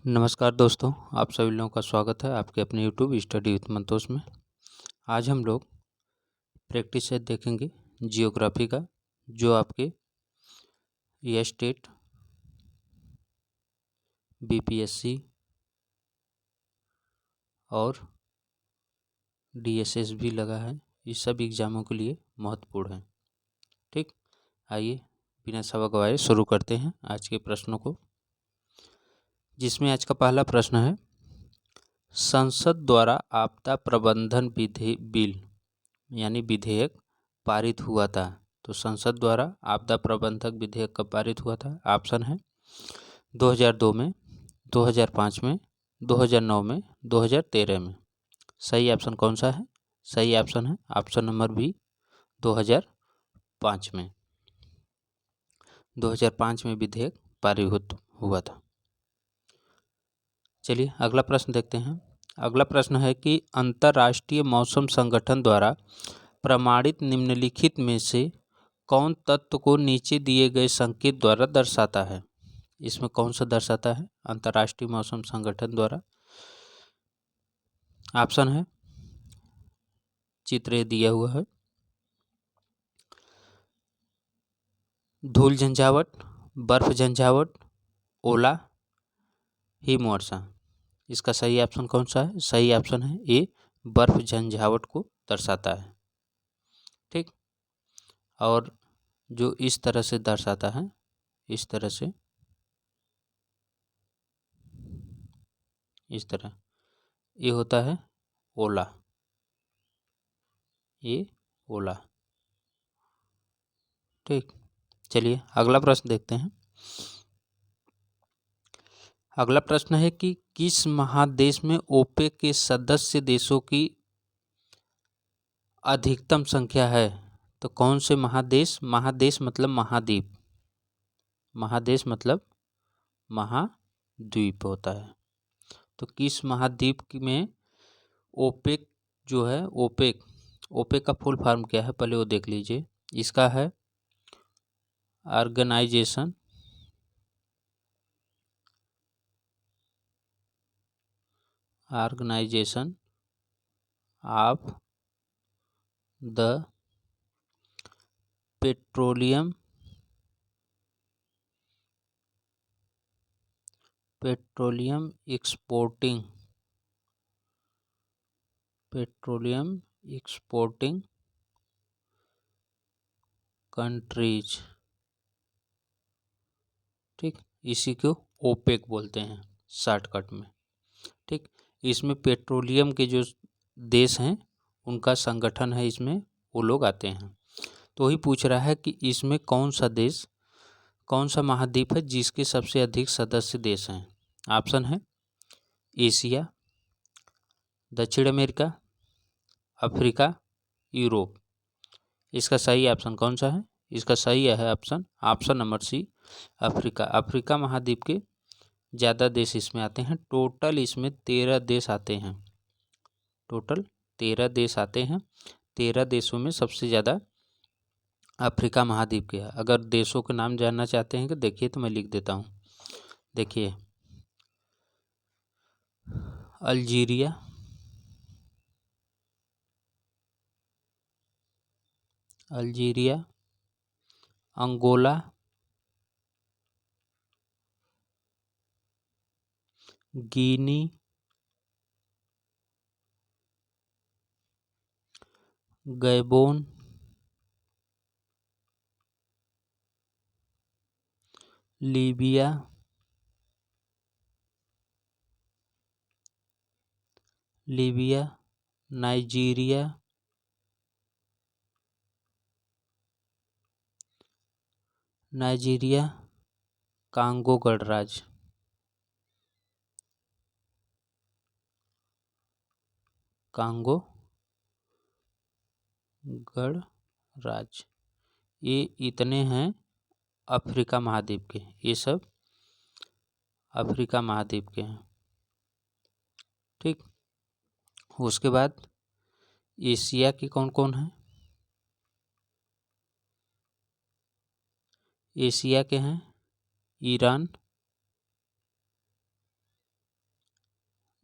नमस्कार दोस्तों, आप सभी लोगों का स्वागत है आपके अपने यूट्यूब स्टडी विथ मंतोष में। आज हम लोग प्रैक्टिस सेट देखेंगे जियोग्राफी का, जो आपके ये स्टेट, बीपीएससी और डीएसएस भी लगा है। इस सब एग्ज़ामों के लिए महत्वपूर्ण है। ठीक, आइए बिना समय गवाए शुरू करते हैं आज के प्रश्नों को, जिसमें आज का पहला प्रश्न है, संसद द्वारा आपदा प्रबंधन बिल यानी विधेयक पारित हुआ था। तो संसद द्वारा आपदा प्रबंधक विधेयक कब पारित हुआ था? ऑप्शन है 2002 में, 2005 में, 2009 में, 2013 में। सही ऑप्शन कौन सा है? सही ऑप्शन है ऑप्शन नंबर बी, 2005 में। 2005 में विधेयक पारित हुआ था। चलिए अगला प्रश्न देखते हैं। अगला प्रश्न है कि अंतर्राष्ट्रीय मौसम संगठन द्वारा प्रमाणित निम्नलिखित में से कौन तत्व को नीचे दिए गए संकेत द्वारा दर्शाता है? इसमें कौन सा दर्शाता है अंतर्राष्ट्रीय मौसम संगठन द्वारा? ऑप्शन है, चित्र दिया हुआ है, धूल झंझावट, बर्फ झंझावट, ओला, हिमवर्षा। इसका सही ऑप्शन कौन सा है? सही ऑप्शन है ए, बर्फ झंझावट को दर्शाता है। ठीक, और जो इस तरह से दर्शाता है, इस तरह से, इस तरह, ये होता है ओला, ये ओला। ठीक, चलिए अगला प्रश्न देखते हैं। अगला प्रश्न है कि किस महादेश में ओपेक के सदस्य देशों की अधिकतम संख्या है? तो कौन से महादेश? महादेश मतलब महाद्वीप, महादेश मतलब महाद्वीप होता है। तो किस महाद्वीप में ओपेक जो है, ओपेक, ओपेक का फुल फॉर्म क्या है पहले वो देख लीजिए। इसका है organisation of the petroleum exporting countries. ठीक, इसी को ओपेक बोलते हैं शॉर्टकट में। ठीक, इसमें पेट्रोलियम के जो देश हैं उनका संगठन है, इसमें वो लोग आते हैं। तो वही पूछ रहा है कि इसमें कौन सा देश, कौन सा महाद्वीप है जिसके सबसे अधिक सदस्य देश हैं? ऑप्शन है एशिया, दक्षिण अमेरिका, अफ्रीका, यूरोप। इसका सही ऑप्शन कौन सा है? इसका सही है option number C, Africa. Africa महाद्वीप के ज़्यादा देश इसमें आते हैं। टोटल इसमें 13 देश आते हैं, टोटल 13 देश आते हैं। 13 देशों में सबसे ज़्यादा अफ्रीका महाद्वीप के है। अगर देशों के नाम जानना चाहते हैं कि देखिए तो मैं लिख देता हूँ। देखिए, अल्जीरिया, अंगोला, गिनी, गैबोन, लीबिया, नाइजीरिया, कांगो गणराज्य, कांगो गणराज्य। ये इतने हैं अफ्रीका महाद्वीप के, ये सब अफ्रीका महाद्वीप के हैं। ठीक, उसके बाद एशिया के कौन कौन हैं? एशिया के हैं ईरान,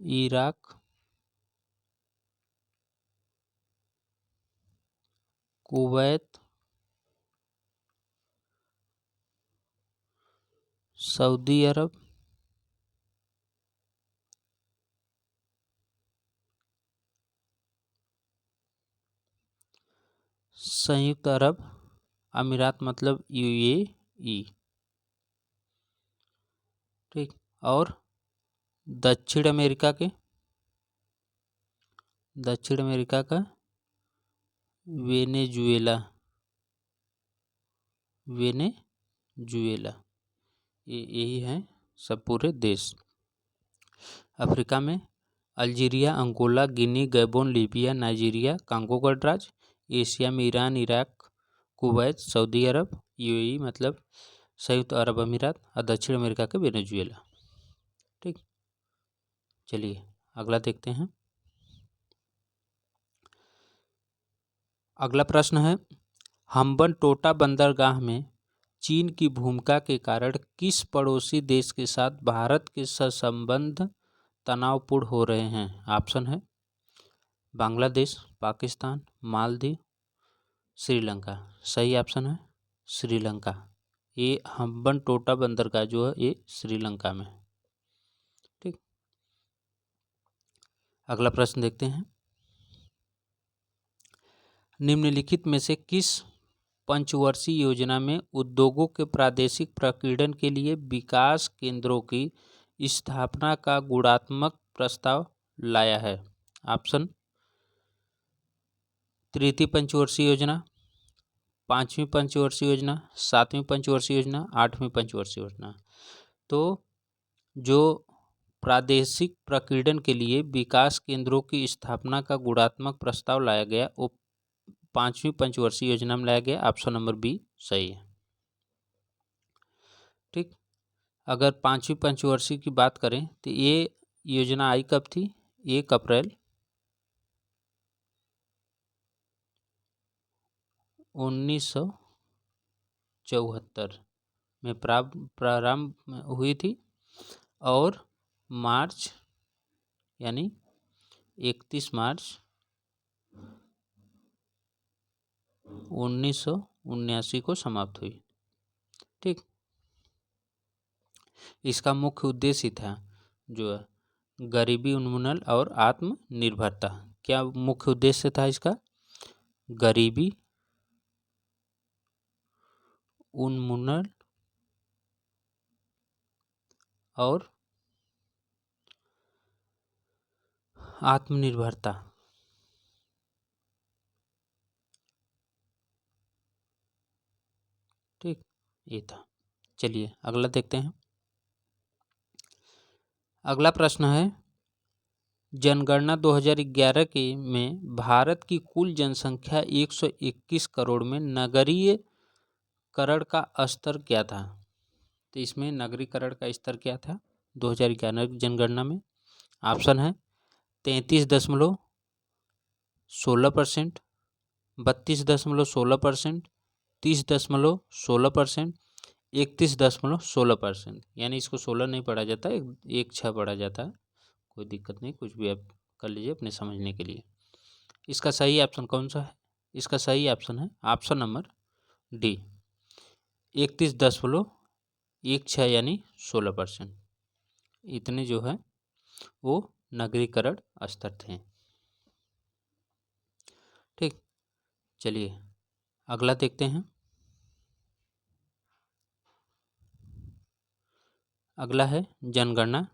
इराक, कुवैत, सऊदी अरब, संयुक्त अरब अमीरात मतलब यूएई। ठीक। और दक्षिण अमेरिका का वेनेजुएला, यही हैं सब पूरे देश। अफ्रीका में अल्जीरिया, अंगोला, गिनी, गैबोन, लीबिया, नाइजीरिया, कांगो गणराज्य। एशिया में ईरान, इराक, कुवैत, सऊदी अरब, यूएई मतलब संयुक्त अरब अमीरात, और दक्षिण अमेरिका के वेनेजुएला। ठीक, चलिए अगला देखते हैं। अगला प्रश्न है, हम्बनटोटा बंदरगाह में चीन की भूमिका के कारण किस पड़ोसी देश के साथ भारत के संबंध तनावपूर्ण हो रहे हैं? ऑप्शन है बांग्लादेश, पाकिस्तान, मालदीव, श्रीलंका। सही ऑप्शन है श्रीलंका। ये हम्बनटोटा बंदरगाह जो है ये श्रीलंका में। ठीक, अगला प्रश्न देखते हैं। निम्नलिखित में से किस पंचवर्षीय योजना में उद्योगों के प्रादेशिक प्रकीर्णन के लिए विकास केंद्रों की स्थापना का गुणात्मक प्रस्ताव लाया है? ऑप्शन, तृतीय पंचवर्षीय योजना, पांचवी पंचवर्षीय योजना, सातवीं पंचवर्षीय योजना, आठवीं पंचवर्षीय योजना। तो जो प्रादेशिक प्रकीर्णन के लिए विकास केंद्रों की स्थापना का गुणात्मक प्रस्ताव लाया गया वो पांचवी पंचवर्षीय योजना में लाया गया। ऑप्शन नंबर बी सही है। ठीक, अगर पांचवी पंचवर्षीय की बात करें तो ये योजना आई कब थी? 1 अप्रैल 1974 में प्रारंभ हुई थी और मार्च यानी 31 मार्च 1979 को समाप्त हुई। ठीक, इसका मुख्य उद्देश्य था जो है गरीबी उन्मूलन और आत्मनिर्भरता। क्या मुख्य उद्देश्य था इसका? गरीबी उन्मूलन और आत्मनिर्भरता। ठीक, ये था। चलिए अगला देखते हैं। अगला प्रश्न है, जनगणना 2011 के में भारत की कुल जनसंख्या 121 करोड़ में नगरीकरण का स्तर क्या था? तो इसमें नगरीकरण का स्तर क्या था 2011 की जनगणना में? ऑप्शन है 33.16%, 32.16%, 30.16%, 31.16%। यानी इसको 16 नहीं पढ़ा जाता, एक 6 पढ़ा जाता है। कोई दिक्कत नहीं, कुछ भी आप कर लीजिए अपने समझने के लिए। इसका सही ऑप्शन कौन सा है? इसका सही ऑप्शन है ऑप्शन नंबर डी, 31.16 यानी 16%। इतने जो है वो नगरीकरण स्तर थे। ठीक, चलिए अगला देखते हैं। अगला है जनगणना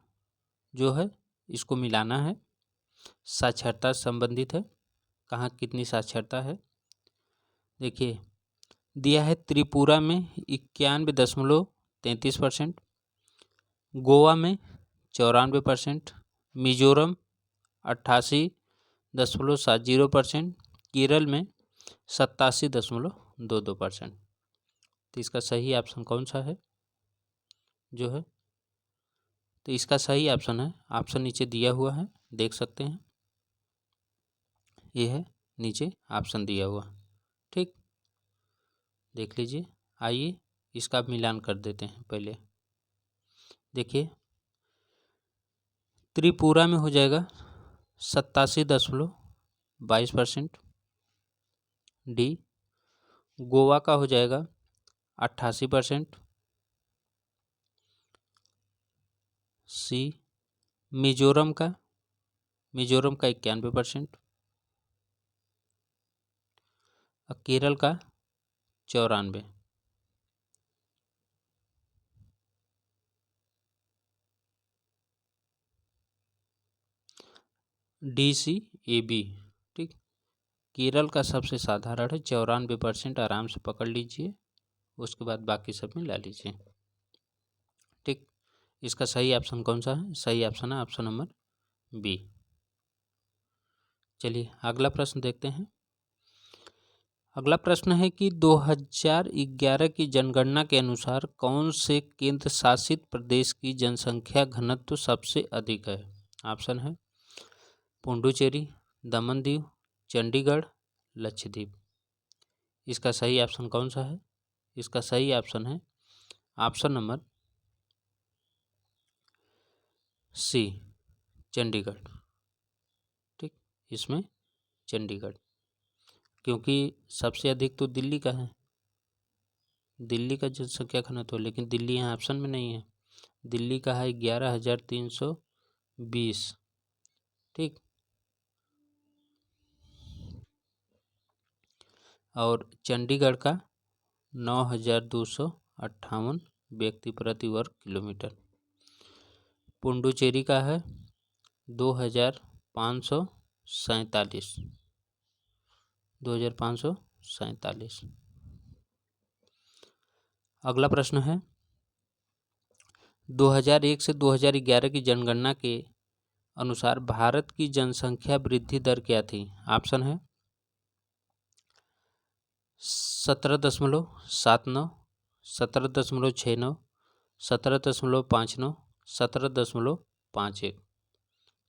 जो है इसको मिलाना है, साक्षरता संबंधित है, कहाँ कितनी साक्षरता है। देखिए दिया है त्रिपुरा में 91.33%, गोवा में 94%, मिजोरम 88.70%, केरल में 87.22%। तो इसका सही ऑप्शन कौन सा है जो है? तो इसका सही ऑप्शन है, ऑप्शन नीचे दिया हुआ है, देख सकते हैं, ये है नीचे ऑप्शन दिया हुआ। ठीक, देख लीजिए। आइए इसका मिलान कर देते हैं। पहले देखिए त्रिपुरा में हो जाएगा 87.22%। डी। गोवा का हो जाएगा 88%। सी। मिजोरम का 91%। और केरल का 94%। D C A B. ठीक, केरल का सबसे साधारण है 94%, आराम से पकड़ लीजिए, उसके बाद बाकी सब में ला लीजिए। ठीक, इसका सही ऑप्शन कौन सा है? सही ऑप्शन है ऑप्शन नंबर बी। चलिए अगला प्रश्न देखते हैं। अगला प्रश्न है कि 2011 की जनगणना के अनुसार कौन से केंद्र शासित प्रदेश की जनसंख्या घनत्व सबसे अधिक है? ऑप्शन है पुडुचेरी, दमन दीव, चंडीगढ़, लक्षद्वीप। इसका सही ऑप्शन कौन सा है? इसका सही ऑप्शन है ऑप्शन नंबर सी, चंडीगढ़। ठीक, इसमें चंडीगढ़, क्योंकि सबसे अधिक तो दिल्ली का है, दिल्ली का जनसंख्या घनत्व, लेकिन दिल्ली यहाँ ऑप्शन में नहीं है। दिल्ली का है 11,320। ठीक, और चंडीगढ़ का 9,258 व्यक्ति प्रति वर्ग किलोमीटर। पुडुचेरी का है 2,547। 2,547। अगला प्रश्न है 2001 से 2011 की जनगणना के अनुसार भारत की जनसंख्या वृद्धि दर क्या थी? ऑप्शन है 17.79, 17.69, 17.59, 17.51।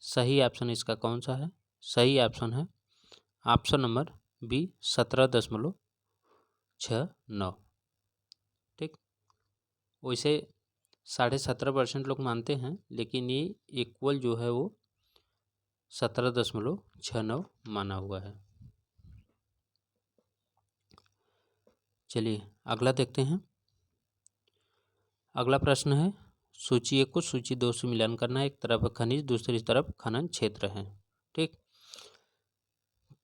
सही ऑप्शन इसका कौन सा है? सही ऑप्शन है ऑप्शन नंबर बी, 17.69। ठीक, वैसे 17.5% लोग मानते हैं, लेकिन ये इक्वल जो है वो 17.69 माना हुआ है। चलिए अगला देखते हैं। अगला प्रश्न है सूची 1 को सूची 2 से मिलान करना है। एक तरफ खनिज, दूसरी तरफ खनन क्षेत्र है। ठीक,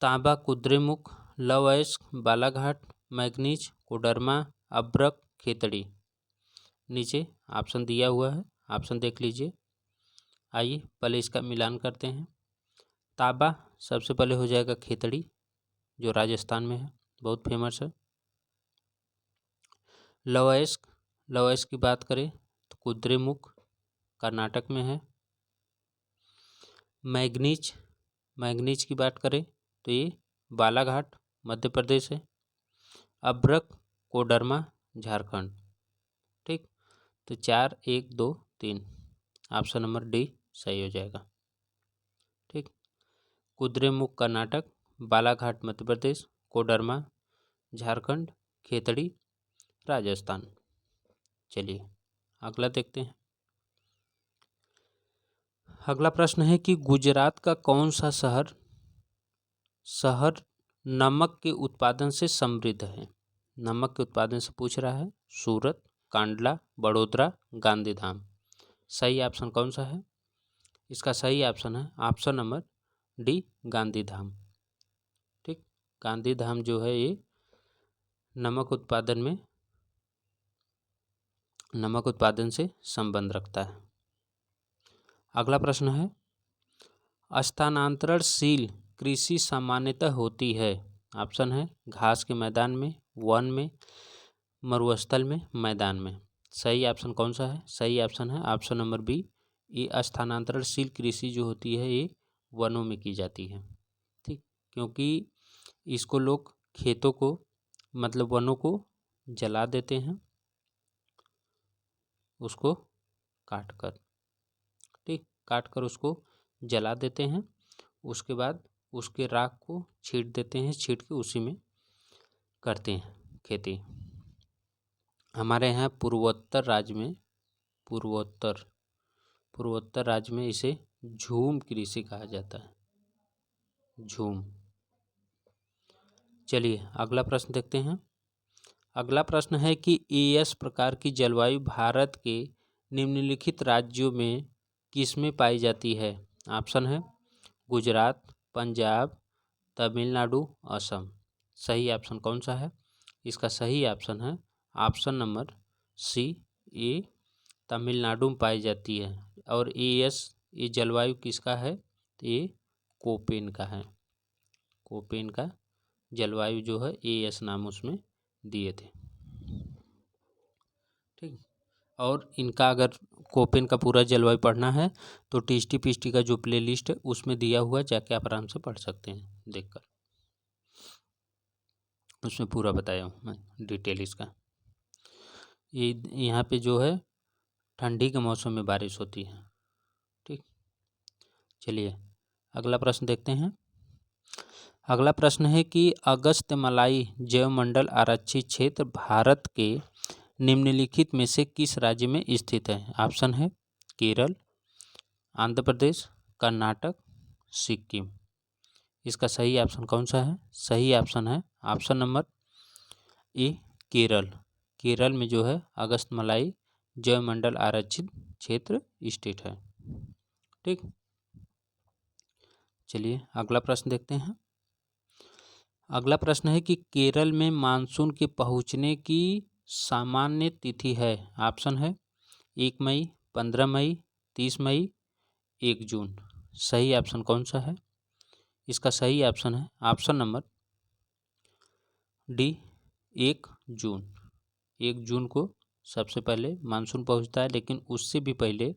तांबा, कुद्रेमुख, लौह अयस्क, बालाघाट, मैग्नीज, कोडरमा, अभ्रक, खेतड़ी। नीचे ऑप्शन दिया हुआ है, ऑप्शन देख लीजिए। आइए पहले इसका मिलान करते हैं। तांबा सबसे पहले हो जाएगा खेतड़ी, जो राजस्थान में है, बहुत फेमस है। लौह अयस्क, लौह अयस्क की बात करें तो कुद्रेमुख कर्नाटक में है। मैग्नीज, मैग्नीज की बात करें तो ये बालाघाट मध्य प्रदेश है। अभ्रक, कोडरमा, झारखंड। ठीक, तो 4, 1, 2, 3 ऑप्शन नंबर डी सही हो जाएगा। ठीक, कुद्रेमुख कर्नाटक, बालाघाट मध्य प्रदेश, कोडरमा झारखंड, खेतड़ी राजस्थान। चलिए अगला देखते हैं। अगला प्रश्न है कि गुजरात का कौन सा शहर नमक के उत्पादन से समृद्ध है? नमक के उत्पादन से पूछ रहा है। सूरत, कांडला, बड़ोदरा, गांधीधाम। सही ऑप्शन कौन सा है? इसका सही ऑप्शन है ऑप्शन नंबर डी, गांधीधाम। ठीक, गांधीधाम जो है ये नमक उत्पादन से संबंध रखता है। अगला प्रश्न है स्थानांतरणशील कृषि सामान्यतः होती है। ऑप्शन है घास के मैदान में, वन में, मरुस्थल में, मैदान में। सही ऑप्शन कौन सा है? सही ऑप्शन है ऑप्शन नंबर बी, ये स्थानांतरणशील कृषि जो होती है ये वनों में की जाती है। ठीक, क्योंकि इसको लोग खेतों को मतलब वनों को जला देते हैं, उसको काटकर। ठीक, काटकर उसको जला देते हैं, उसके बाद उसके राख को छींट देते हैं, छींट के उसी में करते हैं खेती। हमारे यहाँ पूर्वोत्तर राज्य में इसे झूम कृषि कहा जाता है, झूम। चलिए अगला प्रश्न देखते हैं। अगला प्रश्न है कि एस प्रकार की जलवायु भारत के निम्नलिखित राज्यों में किसमें पाई जाती है? ऑप्शन है गुजरात, पंजाब, तमिलनाडु, असम। सही ऑप्शन कौन सा है? इसका सही ऑप्शन है ऑप्शन नंबर सी, ए तमिलनाडु में पाई जाती है। और ये जलवायु किसका है? तो ये कोपेन का है। कोपेन का जलवायु जो है एस नाम उसमें दिए थे। ठीक। और इनका अगर कोपेन का पूरा जलवायु पढ़ना है तो टीष्टी पिष्टी का जो प्लेलिस्ट है उसमें दिया हुआ, जाके आप आराम से पढ़ सकते हैं देखकर। उसमें पूरा बताया हूँ मैं डिटेल इसका। ये यहाँ पे जो है ठंडी के मौसम में बारिश होती है। ठीक। चलिए अगला प्रश्न देखते हैं। अगला प्रश्न है कि अगस्त्यमलाई जैवमंडल आरक्षित क्षेत्र भारत के निम्नलिखित में से किस राज्य में स्थित है? ऑप्शन है केरल, आंध्र प्रदेश, कर्नाटक, सिक्किम। इसका सही ऑप्शन कौन सा है? सही ऑप्शन है ऑप्शन नंबर ए केरल। केरल में जो है अगस्त्यमलाई जैवमंडल आरक्षित क्षेत्र स्थित है। ठीक। चलिए अगला प्रश्न देखते हैं। अगला प्रश्न है कि केरल में मानसून के पहुंचने की सामान्य तिथि है। ऑप्शन है 1 मई, 15 मई, 30 मई, 1 जून। सही ऑप्शन कौन सा है? इसका सही ऑप्शन है ऑप्शन नंबर डी 1 जून। 1 जून को सबसे पहले मानसून पहुंचता है, लेकिन उससे भी पहले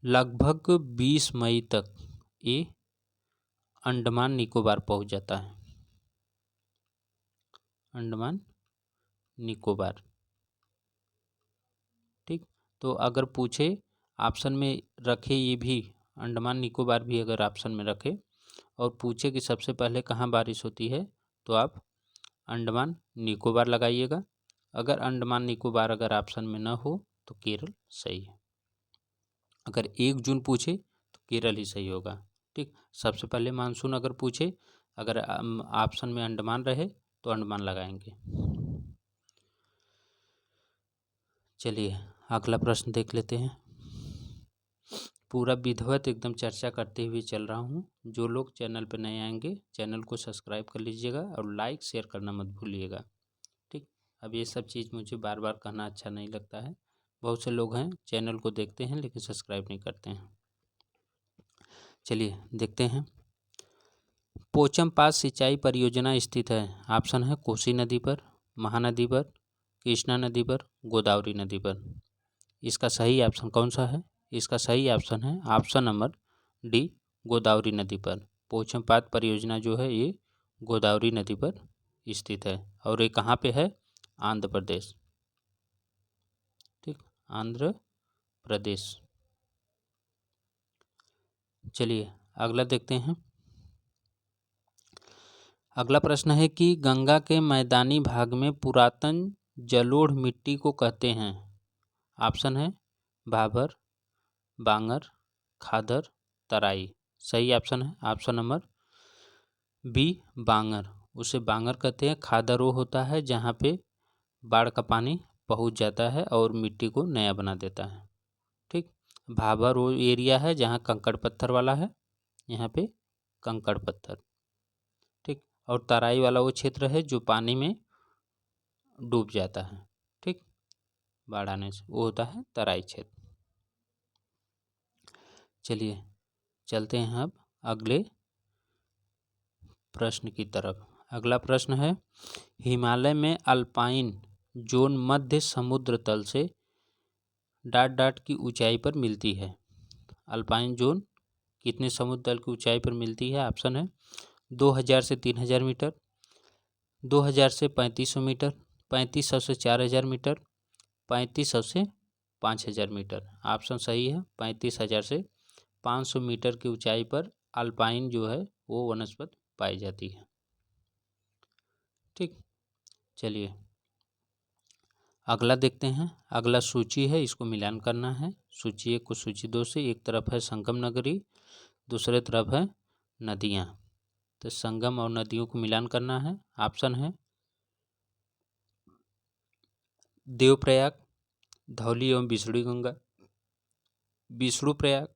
लगभग 20 मई तक ये अंडमान निकोबार पहुंच जाता है। अंडमान निकोबार। ठीक। तो अगर पूछे ऑप्शन में रखे, ये भी अंडमान निकोबार भी अगर ऑप्शन में रखे और पूछे कि सबसे पहले कहाँ बारिश होती है, तो आप अंडमान निकोबार लगाइएगा। अगर अंडमान निकोबार अगर ऑप्शन में न हो तो केरल सही है। अगर 1 जून पूछे तो केरल ही सही होगा। ठीक। सबसे पहले मानसून अगर पूछे, अगर ऑप्शन में अंडमान रहे तो अंडमान लगाएंगे। चलिए अगला प्रश्न देख लेते हैं। पूरा विधिवत एकदम चर्चा करते हुए चल रहा हूँ। जो लोग चैनल पर नए आएंगे चैनल को सब्सक्राइब कर लीजिएगा और लाइक शेयर करना मत भूलिएगा। ठीक। अब ये सब चीज़ मुझे बार बार कहना अच्छा नहीं लगता है। बहुत से लोग हैं चैनल को देखते हैं लेकिन सब्सक्राइब नहीं करते हैं। चलिए देखते हैं। पोचमपात सिंचाई परियोजना स्थित है। ऑप्शन है कोसी नदी पर, महानदी पर, कृष्णा नदी पर, गोदावरी नदी पर। इसका सही ऑप्शन कौन सा है? इसका सही ऑप्शन है ऑप्शन नंबर डी गोदावरी नदी पर। पोचमपात परियोजना जो है ये गोदावरी नदी पर स्थित है और ये कहाँ पे है? आंध्र प्रदेश। ठीक। आंध्र प्रदेश। चलिए अगला देखते हैं। अगला प्रश्न है कि गंगा के मैदानी भाग में पुरातन जलोढ़ मिट्टी को कहते हैं। ऑप्शन है भाबर, बांगर, खादर, तराई। सही ऑप्शन है ऑप्शन नंबर बी बांगर। उसे बांगर कहते हैं। खादर वो होता है जहाँ पे बाढ़ का पानी पहुँच जाता है और मिट्टी को नया बना देता है। ठीक। भाबर वो एरिया है जहाँ कंकड़ पत्थर वाला है, यहाँ पे कंकड़ पत्थर। ठीक। और तराई वाला वो क्षेत्र है जो पानी में डूब जाता है। ठीक। बाढ़ आने से वो होता है तराई क्षेत्र। चलिए चलते हैं अब अगले प्रश्न की तरफ। अगला प्रश्न है हिमालय में अल्पाइन जोन मध्य समुद्र तल से ... की ऊंचाई पर मिलती है। अल्पाइन जोन कितने समुद्र तल की ऊंचाई पर मिलती है? ऑप्शन है 2000 से 3000 मीटर, 2000 से 3500 मीटर, 3500 से 4000 मीटर, 3500 से 5000 मीटर। ऑप्शन सही है 35000 से 500 मीटर की ऊंचाई पर अल्पाइन जो है वो वनस्पति पाई जाती है। ठीक। चलिए अगला देखते हैं, अगला सूची है, इसको मिलान करना है। सूची 1 को सूची 2 से, एक तरफ है संगम नगरी, दूसरे तरफ है नदियाँ। तो संगम और नदियों को मिलान करना है। ऑप्शन है देवप्रयाग, धौली एवं बिसड़ी गंगा, विष्णु प्रयाग,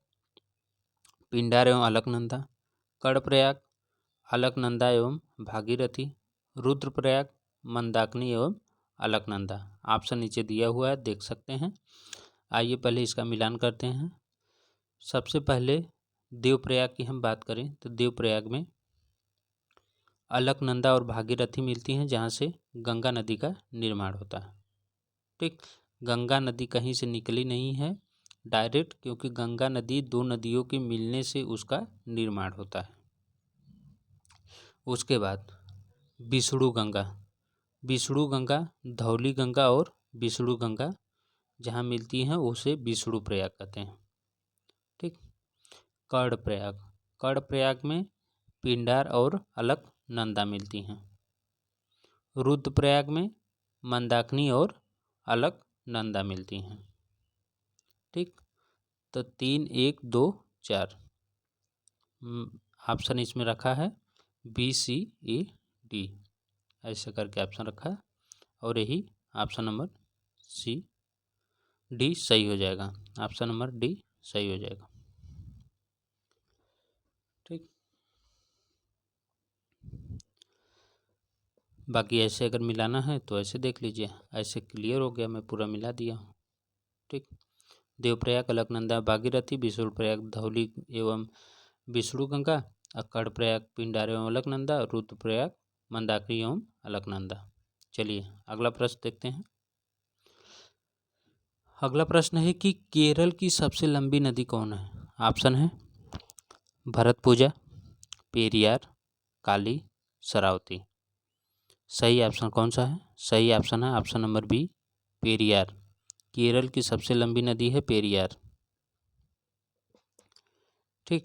पिंडार एवं अलकनंदा, कर्णप्रयाग, अलकनंदा एवं भागीरथी, रुद्रप्रयाग, मंदाकिनी एवं अलकनंदा। ऑप्शन नीचे दिया हुआ है, देख सकते हैं। आइए पहले इसका मिलान करते हैं। सबसे पहले देवप्रयाग की हम बात करें तो देवप्रयाग में अलकनंदा और भागीरथी मिलती हैं, जहाँ से गंगा नदी का निर्माण होता है। ठीक, गंगा नदी कहीं से निकली नहीं है डायरेक्ट, क्योंकि गंगा नदी दो नदियों के मिलने से उसका निर्माण होता है। उसके बाद विष्णु गंगा, विष्णु गंगा, धौली गंगा और विष्णु गंगा जहाँ मिलती हैं उसे विष्णु प्रयाग कहते हैं। ठीक, कर्णप्रयाग, कर्णप्रयाग में पिंडार और अलकनंदा मिलती हैं। रुद्रप्रयाग में मंदाकिनी और अलकनंदा मिलती हैं। ठीक, तो 3, 1, 2, 4 ऑप्शन इसमें रखा है BCAD, ऐसे करके ऑप्शन रखा है, और यही ऑप्शन नंबर D सही हो जाएगा। ऑप्शन नंबर D सही हो जाएगा। ठीक, बाकी ऐसे अगर मिलाना है तो ऐसे देख लीजिए, ऐसे क्लियर हो गया, मैं पूरा मिला दिया हूँ। ठीक, देवप्रयाग, अलकनंदा, भागीरथी, विष्णु प्रयाग, धौली एवं विष्णु गंगा, कर्णप्रयाग, पिंडार एवं अलकनंदा, रुद्रप्रयाग, मंदाकिनी एवं अलकनंदा। चलिए अगला प्रश्न देखते हैं। अगला प्रश्न है कि केरल की सबसे लंबी नदी कौन है? ऑप्शन है भरतपुजा, पेरियार, काली, शरावती। सही ऑप्शन कौन सा है? सही ऑप्शन है option number B, Periyar. Kerala की सबसे लंबी नदी है पेरियार। ठीक,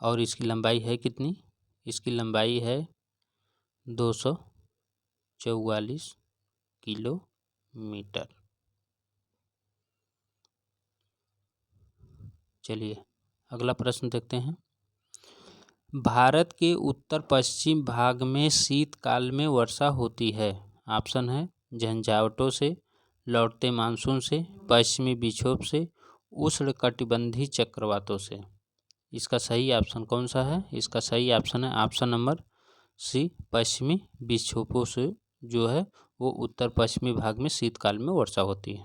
और इसकी लंबाई है कितनी? इसकी लंबाई है 244 किलोमीटर। चलिए अगला प्रश्न देखते हैं। भारत के उत्तर पश्चिम भाग में शीतकाल में वर्षा होती है। ऑप्शन है झंझावातों से, लौटते मानसून से, पश्चिमी विक्षोभ से, उष्णकटिबंधीय चक्रवातों से। इसका सही ऑप्शन कौन सा है? इसका सही ऑप्शन है ऑप्शन नंबर सी, पश्चिमी विक्षोभों से जो है वो उत्तर पश्चिमी भाग में शीतकाल में वर्षा होती है।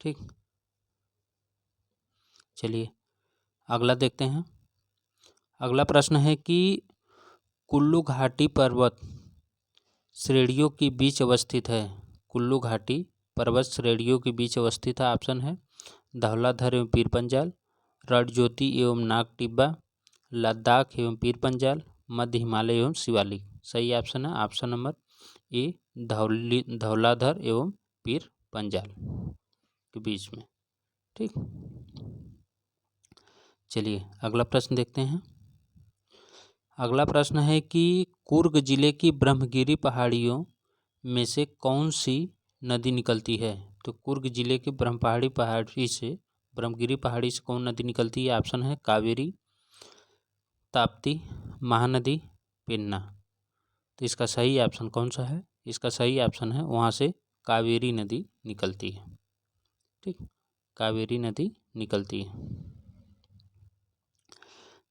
ठीक, चलिए अगला देखते हैं। अगला प्रश्न है कि कुल्लू घाटी पर्वत श्रेणियों के बीच अवस्थित है। कुल्लू घाटी पर्वत श्रेणियों के बीच अवस्थित है। ऑप्शन है धौलाधर एवं पीर पंजाल, रणज्योति एवं नाग टिब्बा, लद्दाख एवं पीर पंजाल, मध्य हिमालय एवं शिवालिक। सही ऑप्शन है ऑप्शन नंबर ए, धौलाधर एवं पीर पंजाल के बीच में। ठीक, चलिए अगला प्रश्न देखते हैं। अगला प्रश्न है कि कुर्ग जिले की ब्रह्मगिरी पहाड़ियों में से कौन सी नदी निकलती है? तो कुर्ग जिले के ब्रह्मगिरी पहाड़ी से कौन नदी निकलती है? ऑप्शन है कावेरी, ताप्ती, महानदी, पेन्ना। तो इसका सही ऑप्शन कौन सा है? इसका सही ऑप्शन है वहाँ से कावेरी नदी निकलती है। ठीक, कावेरी नदी निकलती है।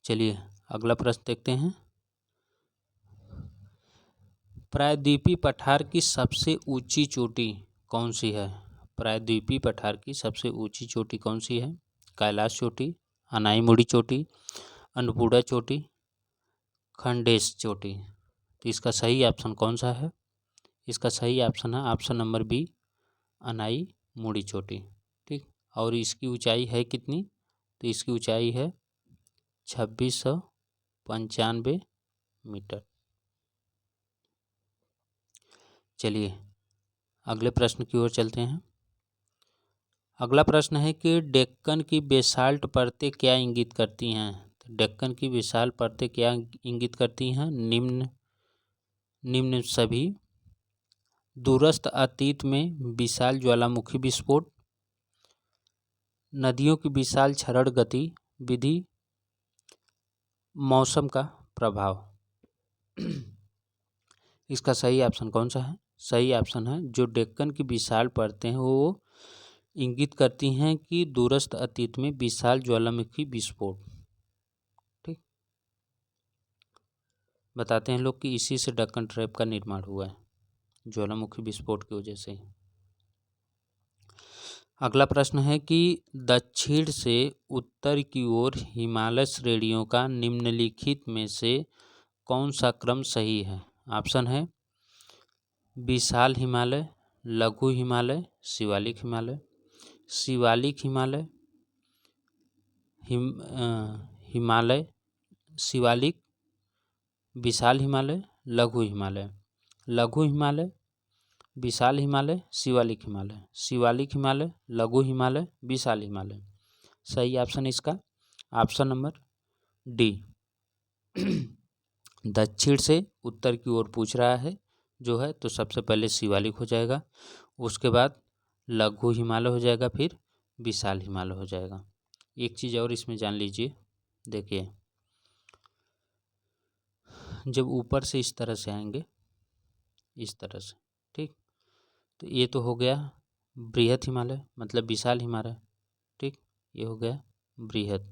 चलिए अगला प्रश्न देखते हैं। प्रायद्वीपीय पठार की सबसे ऊंची चोटी कौन सी है? प्रायद्वीपीय पठार की सबसे ऊंची चोटी कौन सी है? कैलाश चोटी, अनाईमुड़ी चोटी, अन्नपूर्णा चोटी, खंडेश चोटी। तो इसका सही ऑप्शन कौन सा है? इसका सही ऑप्शन है ऑप्शन नंबर बी, अनाईमुड़ी चोटी। ठीक, और इसकी ऊंचाई है कितनी? तो इसकी ऊंचाई है 2695 मीटर। चलिए अगले प्रश्न की ओर चलते हैं। अगला प्रश्न है कि डेक्कन की बेसाल्ट परतें क्या इंगित करती हैं? तो डेक्कन की विशाल परतें क्या इंगित करती हैं? निम्न निम्न सभी दूरस्थ अतीत में विशाल ज्वालामुखी विस्फोट, नदियों की विशाल क्षरण गति विधि, मौसम का प्रभाव। इसका सही ऑप्शन कौन सा है? सही ऑप्शन है जो डेक्कन की विशाल परतें हैं वो इंगित करती हैं कि दूरस्थ अतीत में विशाल ज्वालामुखी विस्फोट। ठीक, बताते हैं लोग कि इसी से डेक्कन ट्रैप का निर्माण हुआ है, ज्वालामुखी विस्फोट की वजह से। अगला प्रश्न है कि दक्षिण से उत्तर की ओर हिमालय श्रेणियों का निम्नलिखित में से कौन सा क्रम सही है? ऑप्शन है विशाल हिमालय, लघु हिमालय, शिवालिक हिमालय। शिवालिक हिमालय, हिमालय, शिवालिक, विशाल हिमालय, लघु हिमालय। लघु हिमालय, विशाल हिमालय, शिवालिक हिमालय। शिवालिक हिमालय, लघु हिमालय, विशाल हिमालय। सही ऑप्शन इसका ऑप्शन नंबर डी। दक्षिण से उत्तर की ओर पूछ रहा है जो है, तो सबसे पहले शिवालिक हो जाएगा, उसके बाद लघु हिमालय हो जाएगा, फिर विशाल हिमालय हो जाएगा। एक चीज़ और इसमें जान लीजिए, देखिए जब ऊपर से इस तरह से आएंगे, इस तरह से, ठीक, तो ये तो हो गया बृहत हिमालय मतलब विशाल हिमालय। ठीक, ये हो गया बृहत,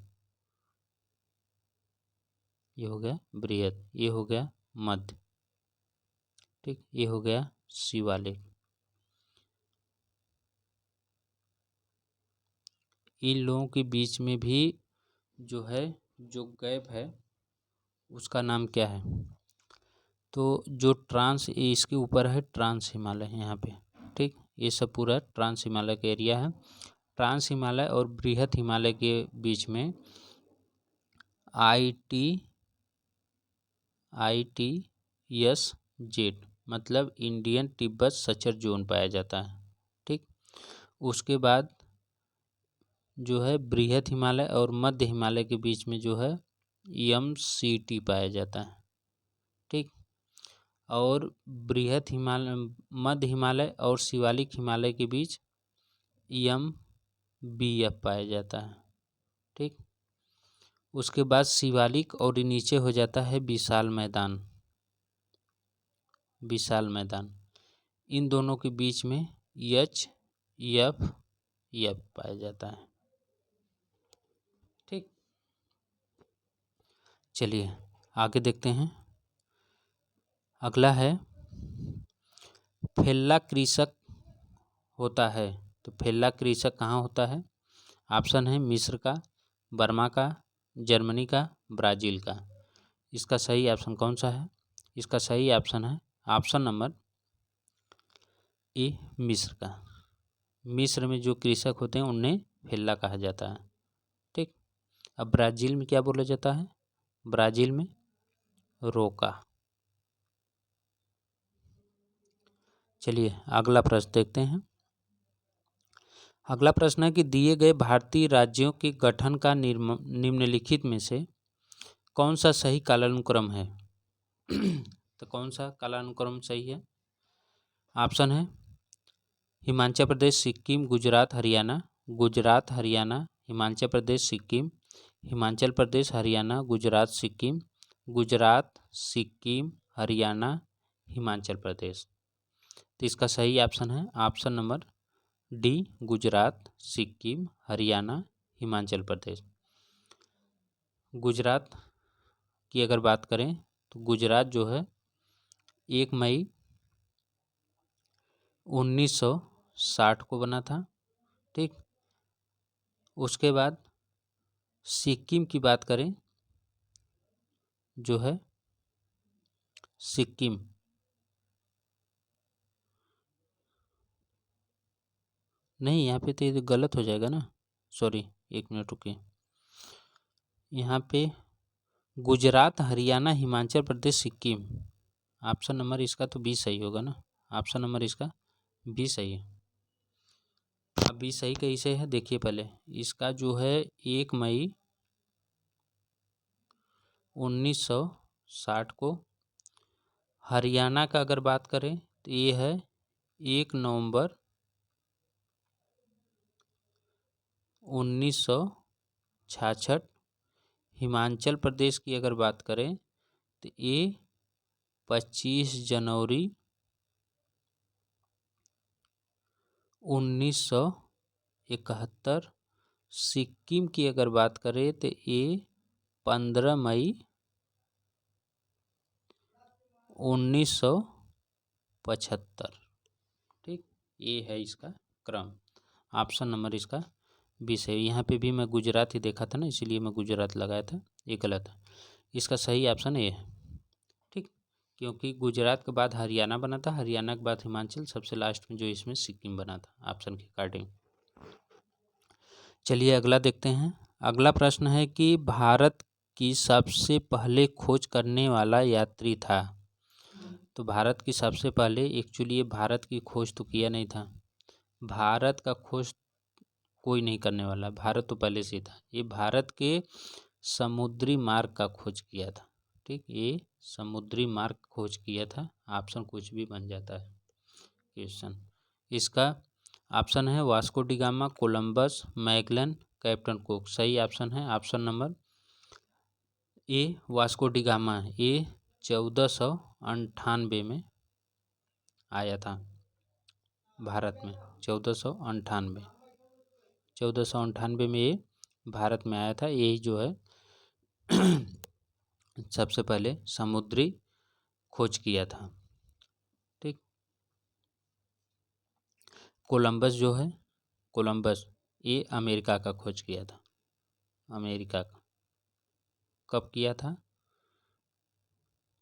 ये हो गया बृहत, ये हो गया मध्य। ठीक, ये हो गया शिवालिक। इन लोगों के बीच में भी जो है, जो गैप है उसका नाम क्या है? तो जो ट्रांस इसके ऊपर है, ट्रांस हिमालय है यहाँ पे। ठीक, ये सब पूरा ट्रांस हिमालय का एरिया है। ट्रांस हिमालय और बृहत हिमालय के बीच में ITS-Z मतलब इंडियन तिब्बत सचर जोन पाया जाता है। ठीक, उसके बाद जो है बृहत हिमालय और मध्य हिमालय के बीच में जो है MCT पाया जाता है। ठीक, और बृहत हिमालय, मध्य हिमालय और शिवालिक हिमालय के बीच MBF पाया जाता है। ठीक, उसके बाद शिवालिक और नीचे हो जाता है विशाल मैदान। विशाल मैदान, इन दोनों के बीच में HFF पाया जाता है। ठीक, चलिए आगे देखते हैं। अगला है फेल्ला कृषक होता है, तो फेल्ला कृषक कहाँ होता है? ऑप्शन है मिस्र का, बर्मा का, जर्मनी का, ब्राज़ील का। इसका सही ऑप्शन कौन सा है? इसका सही ऑप्शन है ऑप्शन नंबर ए, मिस्र का। मिस्र में जो कृषक होते हैं उन्हें फेल्ला कहा जाता है। ठीक, अब ब्राज़ील में क्या बोला जाता है? ब्राज़ील में रोका। चलिए अगला प्रश्न देखते हैं। अगला प्रश्न है कि दिए गए भारतीय राज्यों के गठन का निम्नलिखित में से कौन सा सही कालानुक्रम है? तो कौन सा कालानुक्रम सही है? ऑप्शन है हिमाचल प्रदेश, सिक्किम, गुजरात, हरियाणा। गुजरात, हरियाणा, हिमाचल प्रदेश, सिक्किम, हिमाचल प्रदेश, हरियाणा, गुजरात, सिक्किम, गुजरात, सिक्किम, हरियाणा, हिमाचल प्रदेश। तो इसका सही ऑप्शन है option number D, Gujarat, Sikkim, Haryana, Himachal Pradesh. Gujarat की अगर बात करें तो गुजरात जो है 1 मई 1960 को बना था। ठीक, उसके बाद सिक्किम की बात करें जो है सिक्किम, नहीं यहाँ पे तो ये गलत हो जाएगा ना, सॉरी 1 मिनट रुकिए। यहाँ पे गुजरात, हरियाणा, हिमाचल प्रदेश, सिक्किम, ऑप्शन नंबर इसका तो बी सही होगा ना। ऑप्शन नंबर इसका बी सही है। अब बी सही कैसे है देखिए, पहले इसका जो है 1 मई 1960 को हरियाणा का अगर बात करें तो ये है 1 नवंबर 1966। हिमाचल प्रदेश की अगर बात करें तो ये 25 जनवरी 1971। सिक्किम की अगर बात करें तो ये 15 मई 1975। ठीक, ये है इसका क्रम। ऑप्शन नंबर इसका 20 है। यहाँ पे भी मैं गुजरात ही देखा था ना, इसीलिए मैं गुजरात लगाया था, ये गलत है। इसका सही ऑप्शन ये है। ठीक, क्योंकि गुजरात के बाद हरियाणा बना था, हरियाणा के बाद हिमाचल, सबसे लास्ट में जो इसमें सिक्किम बना था ऑप्शन के अकॉर्डिंग। चलिए अगला देखते हैं। अगला प्रश्न है कि भारत की सबसे पहले खोज करने वाला यात्री था। तो भारत की सबसे पहले, एक्चुअली ये भारत की खोज तो किया नहीं था, भारत का खोज कोई नहीं करने वाला, भारत तो पहले से था। ये भारत के समुद्री मार्ग का खोज किया था। ठीक, ये समुद्री मार्ग खोज किया था। ऑप्शन कुछ भी बन जाता है क्वेश्चन। इसका ऑप्शन है Vasco D gamma, Columbus, Magellan, captain cook. सही ऑप्शन है ऑप्शन नंबर ए, वास्को डी गामा है। ये 1498 में आया था भारत में। 1498 में ये भारत में आया था। यही जो है सबसे पहले समुद्री खोज किया था। ठीक, कोलंबस जो है, कोलंबस ये अमेरिका का खोज किया था। अमेरिका का कब किया था?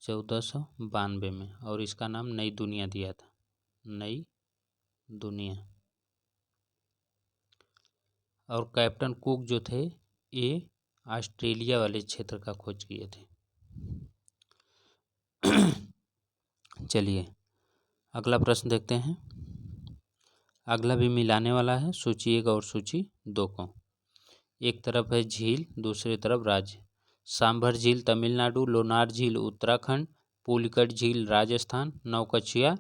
1492 में, और इसका नाम नई दुनिया दिया था, नई दुनिया। और कैप्टन कुक जो थे ये ऑस्ट्रेलिया वाले क्षेत्र का खोज किए थे। चलिए अगला प्रश्न देखते हैं। अगला भी मिलाने वाला है सूची 1 और सूची 2 को। एक तरफ है झील, दूसरी तरफ राज्य। सांभर झील तमिलनाडु, लोनार झील उत्तराखंड, पुलिकट झील राजस्थान, नौकचिया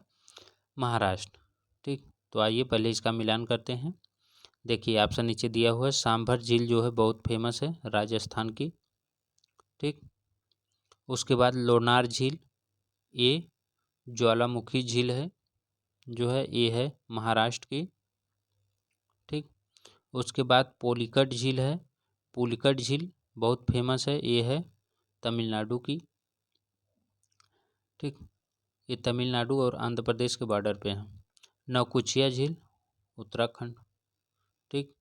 महाराष्ट्र। ठीक, तो आइए पहले इसका मिलान करते हैं। देखिए ऑप्शन नीचे दिया हुआ है। सांभर झील जो है बहुत फेमस है राजस्थान की। ठीक, उसके बाद लोनार झील, ये ज्वालामुखी झील है जो है, ये है महाराष्ट्र की। ठीक, उसके बाद पुलिकट झील है, पुलिकट झील बहुत फेमस है, ये है तमिलनाडु की। ठीक, ये तमिलनाडु और आंध्र प्रदेश के बॉर्डर पे है। नौकुचिया झील उत्तराखंड। ठीक,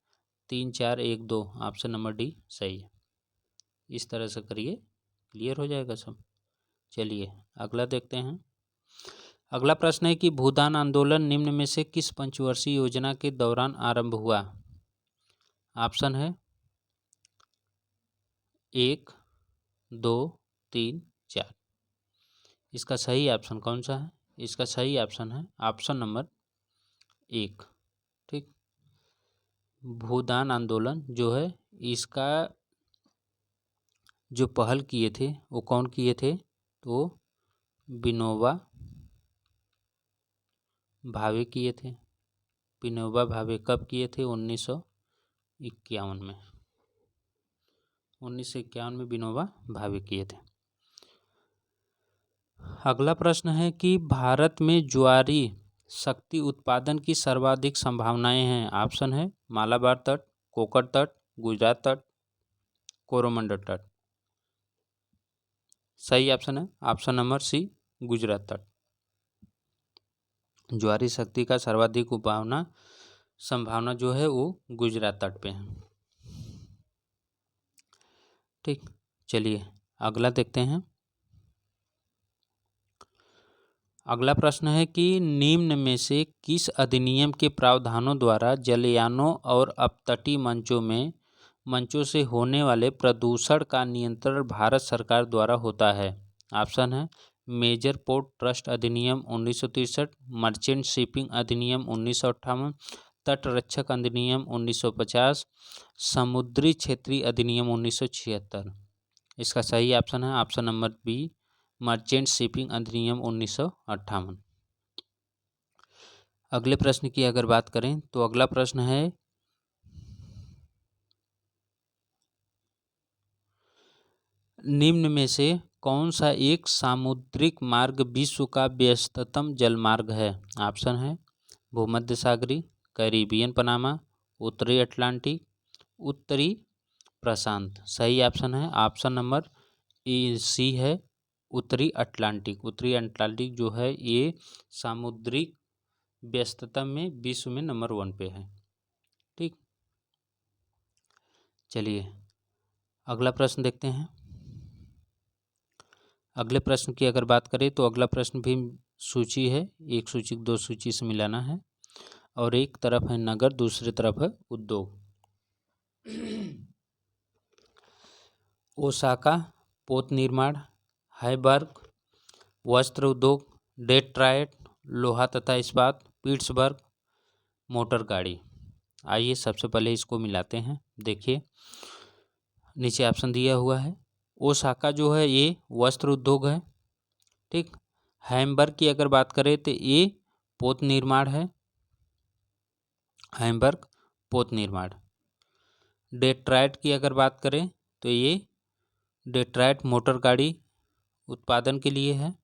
3 4 1 2 ऑप्शन नंबर डी सही है। इस तरह से करिए, क्लियर हो जाएगा सब। चलिए अगला देखते हैं। अगला प्रश्न है कि भूदान आंदोलन निम्न में से किस पंचवर्षीय योजना के दौरान आरंभ हुआ? ऑप्शन है 1 2 3 4। इसका सही ऑप्शन कौन सा है? इसका सही ऑप्शन है ऑप्शन नंबर 1। ठीक, भूदान आंदोलन जो है, इसका जो पहल किए थे वो कौन किए थे? तो विनोबा भावे किए थे। विनोबा भावे कब किए थे? 1951 में। 1951 में विनोबा भावे किए थे। अगला प्रश्न है कि भारत में ज्वारी शक्ति उत्पादन की सर्वाधिक संभावनाएं हैं। ऑप्शन है मालाबार तट, कोकर तट, गुजरात तट, कोरोमंडल तट। सही ऑप्शन है ऑप्शन नंबर सी, गुजरात तट। ज्वारी शक्ति का सर्वाधिक संभावना जो है वो गुजरात तट पे है। ठीक, चलिए अगला देखते हैं। अगला प्रश्न है कि निम्न में से किस अधिनियम के प्रावधानों द्वारा जलयानों और अपतटीय मंचों से होने वाले प्रदूषण का नियंत्रण भारत सरकार द्वारा होता है? ऑप्शन है मेजर पोर्ट ट्रस्ट अधिनियम 1963, मर्चेंट शिपिंग अधिनियम 1958, तटरक्षक अधिनियम 1950, समुद्री क्षेत्रीय अधिनियम 1976। इसका सही ऑप्शन है option number B, merchant shipping अधिनियम 1958। अगले प्रश्न की अगर बात करें तो अगला प्रश्न है, निम्न में से कौन सा एक सामुद्रिक मार्ग विश्व का व्यस्ततम जलमार्ग है? ऑप्शन है भूमध्य सागरी, कैरिबियन पनामा, उत्तरी अटलांटिक, उत्तरी प्रशांत। सही ऑप्शन है ऑप्शन नंबर ए सी है, उत्तरी अटलांटिक। उत्तरी अटलांटिक जो है ये सामुद्रिक व्यस्तता में विश्व में नंबर 1 पे है। ठीक, चलिए अगला प्रश्न देखते हैं। अगले प्रश्न की अगर बात करें तो अगला प्रश्न भी सूची है, एक सूची 2 सूची से मिलाना है, और एक तरफ है नगर, दूसरी तरफ है उद्योग। ओसाका पोत निर्माण, हैबर्ग वस्त्र उद्योग, डेट्रॉयट लोहा तथा इस्पात, पिट्सबर्ग मोटर गाड़ी। आइए सबसे पहले इसको मिलाते हैं। देखिए नीचे ऑप्शन दिया हुआ है, ओसाका जो है ये वस्त्र उद्योग है। ठीक, हैम्बर्ग की अगर बात करें तो ये पोत निर्माण है, हैम्बर्ग पोत निर्माण। डेट्रॉयट की अगर बात करें तो ये डेट्रॉयट मोटर गाड़ी उत्पादन के लिए है।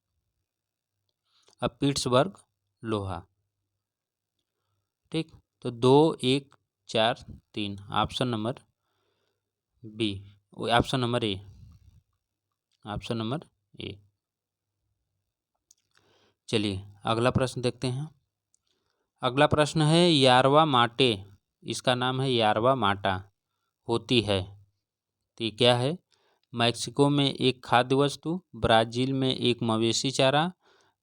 अब पिट्सबर्ग लोहा। ठीक, तो 2 1 4 3 option number B, option number A, option number A. चलिए अगला प्रश्न देखते हैं। अगला प्रश्न है, यारवा माटे, इसका नाम है यारवा माटा, होती है तो ये क्या है? मैक्सिको में एक खाद्य वस्तु, ब्राज़ील में एक मवेशी चारा,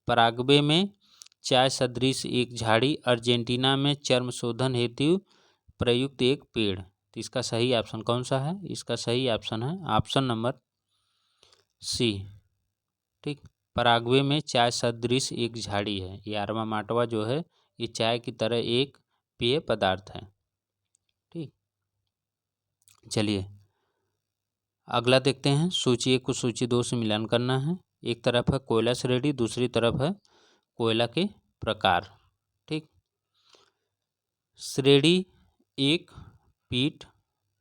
पराग्वे में चाय सदृश एक झाड़ी, अर्जेंटीना में चर्म शोधन हेतु प्रयुक्त एक पेड़। तो इसका सही ऑप्शन कौन सा है? इसका सही ऑप्शन है ऑप्शन नंबर सी। ठीक, पराग्वे में चाय सदृश एक झाड़ी है। यारवा माटवा जो है ये चाय की तरह एक पेय पदार्थ है। ठीक, चलिए अगला देखते हैं। सूची 1 को सूची 2 से मिलान करना है। एक तरफ है कोयला श्रेणी, दूसरी तरफ है कोयला के प्रकार। ठीक, श्रेणी 1 पीट,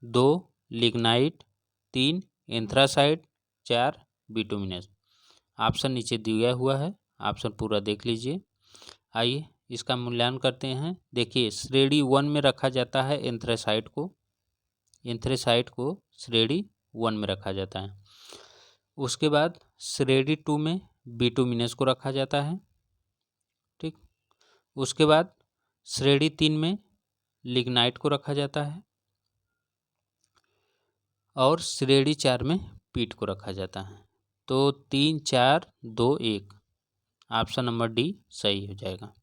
2 लिग्नाइट, 3 एंथ्रासाइट, 4 बिटुमिनस। ऑप्शन नीचे दिया हुआ है, ऑप्शन पूरा देख लीजिए। आइए इसका मूल्यांकन करते हैं। देखिए श्रेणी 1 में रखा जाता है एंथ्रासाइट को, एंथ्रासाइट को श्रेणी 1 में रखा जाता है। उसके बाद श्रेणी 2 में बिटुमिनस को रखा जाता है। ठीक, उसके बाद श्रेणी 3 में लिग्नाइट को रखा जाता है, और श्रेणी 4 में पीट को रखा जाता है। तो 3 4 2 1 ऑप्शन नंबर डी सही हो जाएगा।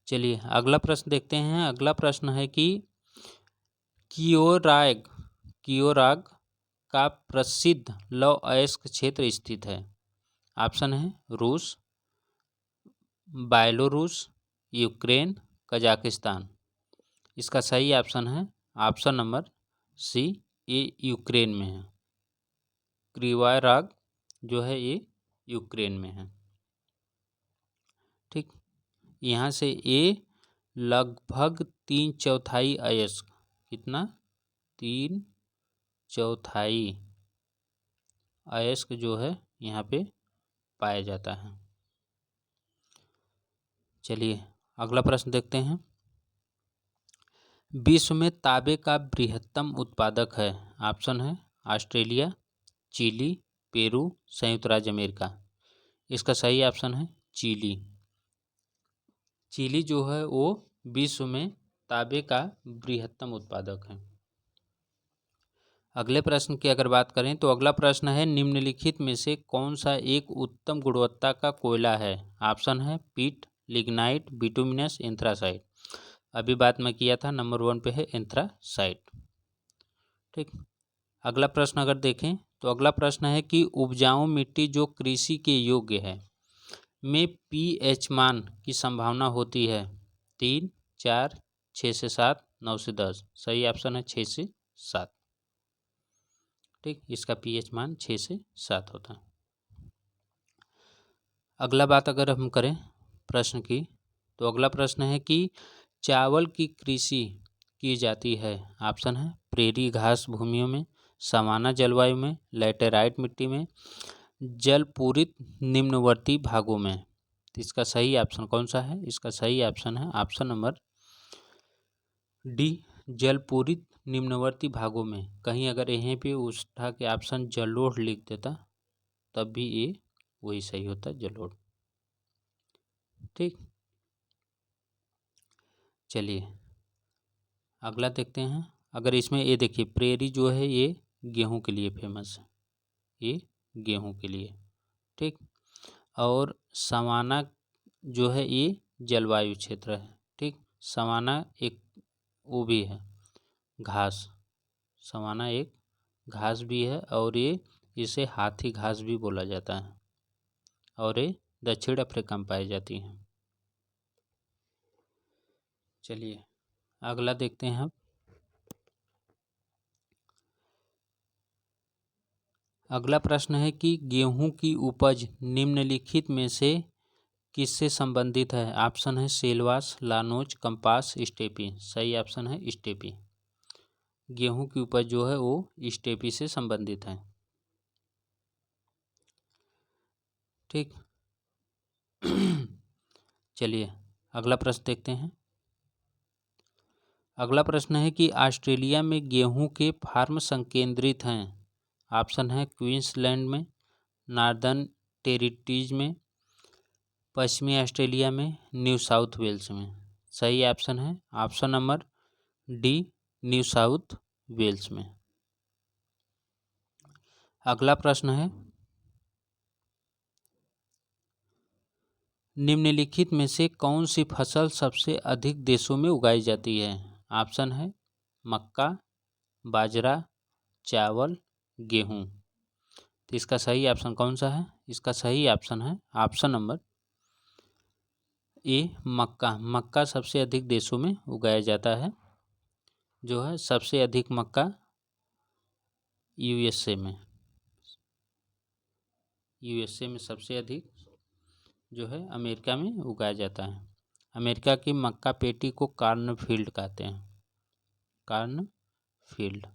चलिए अगला प्रश्न देखते हैं। अगला प्रश्न है कि कियोराग, कियोराग का प्रसिद्ध लौह अयस्क क्षेत्र स्थित है। ऑप्शन है रूस, बेलारूस, यूक्रेन, कजाकिस्तान। इसका सही ऑप्शन है ऑप्शन नंबर सी, ये यूक्रेन में है। कियोराग जो है ये यूक्रेन में है। ठीक, यहाँ से ये लगभग 3/4 अयस्क, कितना 3/4 अयस्क जो है यहाँ पे पाया जाता है। चलिए अगला प्रश्न देखते हैं। विश्व में तांबे का बृहत्तम उत्पादक है। ऑप्शन है ऑस्ट्रेलिया, चिली, पेरू, संयुक्त राज्य अमेरिका। इसका सही ऑप्शन है चिली। चिली जो है वो विश्व में तांबे का बृहत्तम उत्पादक है। अगले प्रश्न की अगर बात करें तो अगला प्रश्न है, निम्नलिखित में से कौन सा एक उत्तम गुणवत्ता का कोयला है? ऑप्शन है पीट, लिग्नाइट, बिटुमिनस, एंथ्रासाइट। अभी बात मैं किया था, नंबर 1 पे है एंथ्रासाइट। ठीक, अगला प्रश्न अगर देखें तो अगला प्रश्न है कि उपजाऊ मिट्टी जो कृषि के योग्य है में पीएच मान की संभावना होती है 3 4 6 से 7 9 से 10। सही ऑप्शन है 6 से 7। ठीक, इसका पीएच मान 6 से 7 होता है। अगला बात अगर हम करें प्रश्न की, तो अगला प्रश्न है कि चावल की कृषि की जाती है। ऑप्शन है प्रेरी घास भूमियों में, सवाना जलवायु में, लैटेराइट मिट्टी में, जलपूरित निम्नवर्ती भागों में। तो इसका सही ऑप्शन कौन सा है? इसका सही ऑप्शन है ऑप्शन नंबर डी, जलपूरित निम्नवर्ती भागों में। कहीं अगर यहीं पे उठा के ऑप्शन जलोढ़ लिख देता तब भी ये वही सही होता, जलोढ़। ठीक, चलिए अगला देखते हैं। अगर इसमें ये देखिए, प्रेरी जो है ये गेहूं के लिए फेमस है, ये गेहूं के लिए। ठीक, और सवाना जो है ये जलवायु क्षेत्र है। ठीक, सवाना एक वो भी है घास, सवाना एक घास भी है, और ये इसे हाथी घास भी बोला जाता है, और ये दक्षिण अफ्रीका में पाई जाती हैं। चलिए अगला देखते हैं हम। अगला प्रश्न है कि गेहूं की उपज निम्नलिखित में से किससे संबंधित है? ऑप्शन है सेलवास, लानोज, कंपास, स्टेपी। सही ऑप्शन है स्टेपी। गेहूं की उपज जो है वो स्टेपी से संबंधित है। ठीक, चलिए अगला प्रश्न देखते हैं। अगला प्रश्न है कि ऑस्ट्रेलिया में गेहूं के फार्म संकेंद्रित हैं। ऑप्शन है क्वींसलैंड में, नॉर्दर्न टेरिटरीज में, पश्चिमी ऑस्ट्रेलिया में, न्यू साउथ वेल्स में। सही ऑप्शन है option number D, New South Wales में। अगला प्रश्न है, निम्नलिखित में से कौन सी फसल सबसे अधिक देशों में उगाई जाती है? ऑप्शन है मक्का, बाजरा, चावल, गेहूं। तो इसका सही ऑप्शन कौन सा है? इसका सही ऑप्शन है ऑप्शन नंबर ए, मक्का। मक्का सबसे अधिक देशों में उगाया जाता है, जो है सबसे अधिक मक्का यूएसए में, यूएसए में सबसे अधिक जो है अमेरिका में उगाया जाता है। अमेरिका की मक्का पेटी को कॉर्नफील्ड कहते हैं, कॉर्नफील्ड।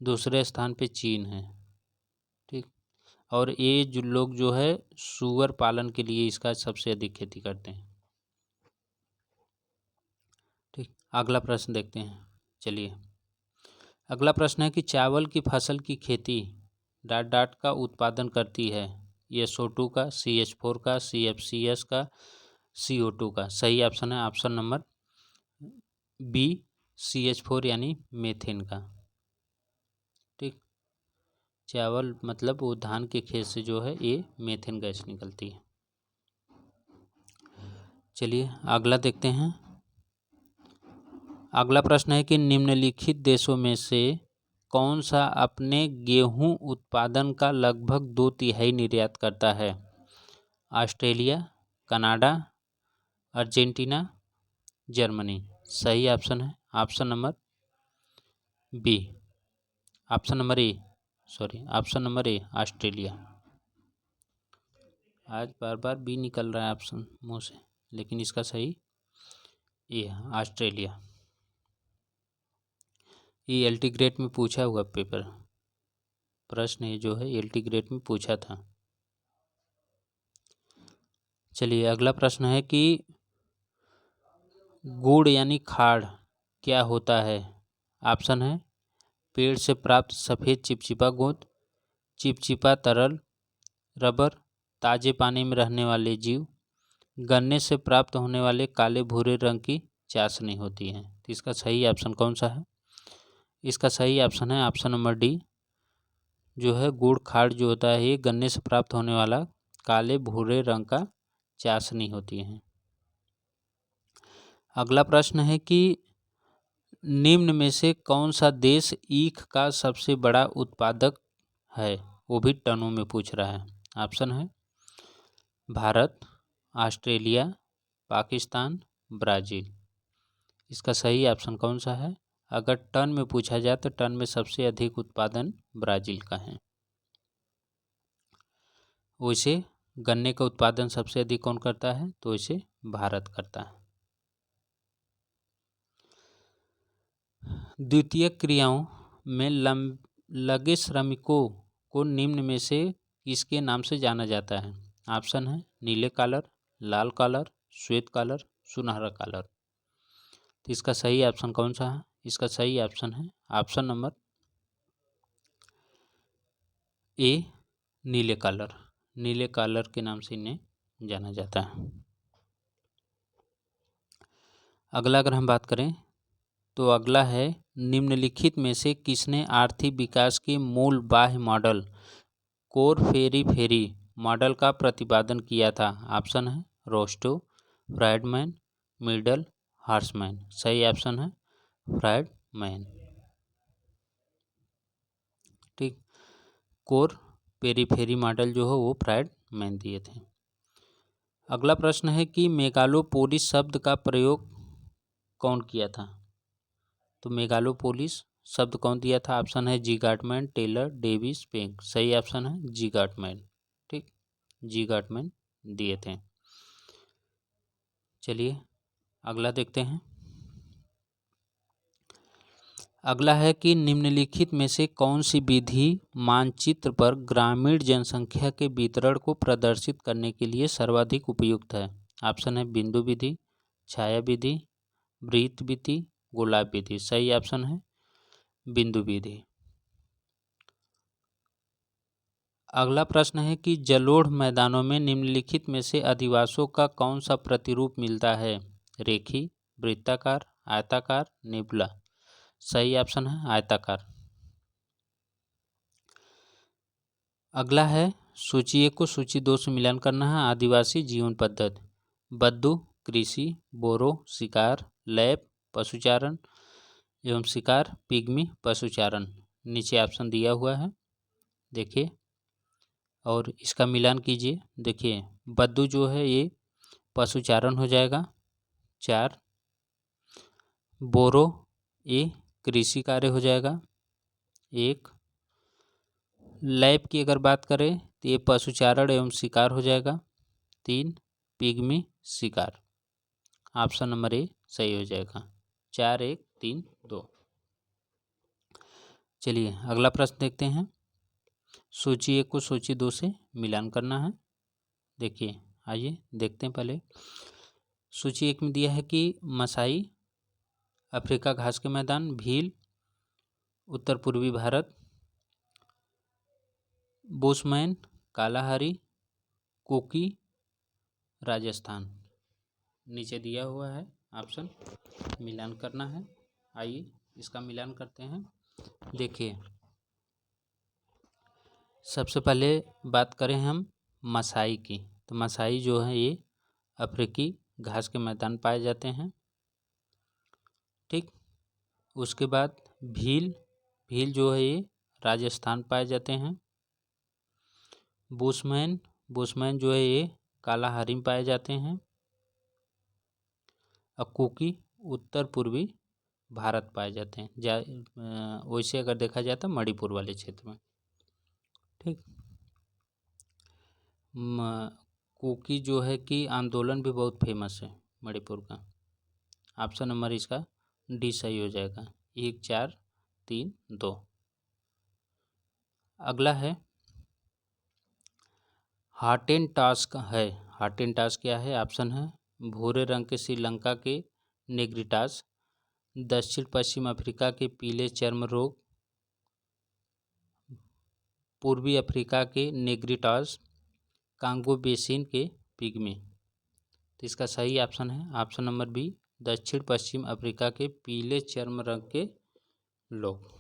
दूसरे स्थान पे चीन है। ठीक, और ये जो लोग जो है सुअर पालन के लिए इसका सबसे अधिक खेती करते हैं। ठीक, अगला प्रश्न देखते हैं। चलिए अगला प्रश्न है कि चावल की फसल की खेती डाट डाट का उत्पादन करती है। SO2 का, CH4 का, CFCS का, CO2 का। सही ऑप्शन है ऑप्शन नंबर बी, CH4 यानी मेथेन का। ठीक, चावल मतलब वो धान के खेत से जो है ये मेथेन गैस निकलती है। चलिए अगला देखते हैं। अगला प्रश्न है कि निम्नलिखित देशों में से कौन सा अपने गेहूं उत्पादन का लगभग 2/3 निर्यात करता है? Australia, Canada, Argentina, Germany. सही ऑप्शन है option number B, option number A, option number A, Australia. आज बार बार बी निकल रहा है ऑप्शन मुंह से, लेकिन इसका सही ए है, ऑस्ट्रेलिया। ये LT ग्रेड में पूछा हुआ पेपर प्रश्न ये जो है LT ग्रेड में पूछा था। चलिए अगला प्रश्न है कि गुड़ यानी खाड़ क्या होता है? ऑप्शन है पेड़ से प्राप्त सफ़ेद चिपचिपा गोंद, चिपचिपा तरल रबर, ताजे पानी में रहने वाले जीव, गन्ने से प्राप्त होने वाले काले भूरे रंग की चाशनी होती है। तो इसका सही ऑप्शन कौन सा है? इसका सही ऑप्शन है ऑप्शन नंबर डी, जो है गुड़ खाड़ जो होता है ये गन्ने से प्राप्त होने वाला काले भूरे रंग का चाशनी होती है। अगला प्रश्न है कि निम्न में से कौन सा देश ईख का सबसे बड़ा उत्पादक है? वो भी टनों में पूछ रहा है। ऑप्शन है भारत, ऑस्ट्रेलिया, पाकिस्तान, ब्राज़ील। इसका सही ऑप्शन कौन सा है? अगर टन में पूछा जाए तो टन में सबसे अधिक उत्पादन ब्राज़ील का है। वैसे गन्ने का उत्पादन सबसे अधिक कौन करता है? तो इसे भारत करता है। द्वितीयक क्रियाओं में लगे श्रमिकों को निम्न में से किसके नाम से जाना जाता है? ऑप्शन है नीले कॉलर, लाल कॉलर, श्वेत कॉलर, सुनहरा कॉलर। तो इसका सही ऑप्शन कौन सा है? इसका सही ऑप्शन है ऑप्शन नंबर ए, नीले कॉलर। नीले कॉलर के नाम से इन्हें जाना जाता है। अगला अगर हम बात करें तो अगला है निम्नलिखित में से किसने आर्थिक विकास के मूल बाह्य मॉडल कोर फेरी फेरी मॉडल का प्रतिपादन किया था? ऑप्शन है रोस्टो, फ्राइडमैन, मिडल, हार्समैन। सही ऑप्शन है फ्राइडमैन। ठीक, कोर पेरीफेरी मॉडल जो है वो फ्राइडमैन दिए थे। अगला प्रश्न है कि मेगालोपोलिस शब्द का प्रयोग कौन किया था? तो मेगालोपोलिस शब्द कौन दिया था? ऑप्शन है जी गार्टमैन, टेलर, डेविस, पेंक। सही ऑप्शन है जी गार्टमैन। ठीक, जी गार्टमैन दिए थे। चलिए अगला देखते हैं। अगला है कि निम्नलिखित में से कौन सी विधि मानचित्र पर ग्रामीण जनसंख्या के वितरण को प्रदर्शित करने के लिए सर्वाधिक उपयुक्त है? ऑप्शन है बिंदु विधि, छाया विधि, वृत्त विधि, गोलाप विधि। सही ऑप्शन है बिंदु विधि। अगला प्रश्न है कि जलोढ़ मैदानों में निम्नलिखित में से अधिवासों का कौन सा प्रतिरूप मिलता है? रेखी, वृत्ताकार, आयताकार, नेबुला। सही ऑप्शन है आयताकार। अगला है सूची 1 को सूची 2 से मिलान करना है। आदिवासी जीवन पद्धति, बद्दू कृषि, बोरो शिकार, लैप पशुचारण एवं शिकार, पिग्मी पशुचारण। नीचे ऑप्शन दिया हुआ है, देखिए और इसका मिलान कीजिए। देखिए बद्दू जो है ये पशुचारण हो जाएगा 4, बोरो ये कृषि कार्य हो जाएगा 1, लैप की अगर बात करें तो ये पशुचारण एवं शिकार हो जाएगा 3, पिग्मी शिकार। ऑप्शन नंबर ए सही हो जाएगा 4, 1, 3, 2। चलिए अगला प्रश्न देखते हैं। सूची 1 को सूची 2 से मिलान करना है। देखिए आइए देखते हैं। पहले सूची 1 में दिया है कि मसाई अफ्रीका घास के मैदान, भील उत्तर पूर्वी भारत, बुशमैन कालाहारी, कुकी राजस्थान। नीचे दिया हुआ है ऑप्शन, मिलान करना है। आइए इसका मिलान करते हैं। देखिए सबसे पहले बात करें हम मसाई की, तो मसाई जो है ये अफ्रीकी घास के मैदान पाए जाते हैं। ठीक, उसके बाद भील, भील जो है ये राजस्थान पाए जाते हैं। बुशमैन, बुशमैन जो है ये कालाहारी में पाए जाते हैं। और कुकी उत्तर पूर्वी भारत पाए जाते हैं। वैसे अगर देखा जाए तो मणिपुर वाले क्षेत्र में। ठीक, कुकी जो है कि आंदोलन भी बहुत फेमस है मणिपुर का। ऑप्शन नंबर इसका डी सही हो जाएगा 1, 4, 3, 2। अगला है हाटेन टास्क है। हाटेन टास्क क्या है? ऑप्शन है भूरे रंग के श्रीलंका के नेग्रिटास, दक्षिण पश्चिम अफ्रीका के पीले चर्म रोग, पूर्वी अफ्रीका के नेग्रिटास, कांगो बेसिन के पिग्मी। तो इसका सही ऑप्शन है ऑप्शन नंबर बी, दक्षिण पश्चिम अफ्रीका के पीले चर्म रंग के लोग।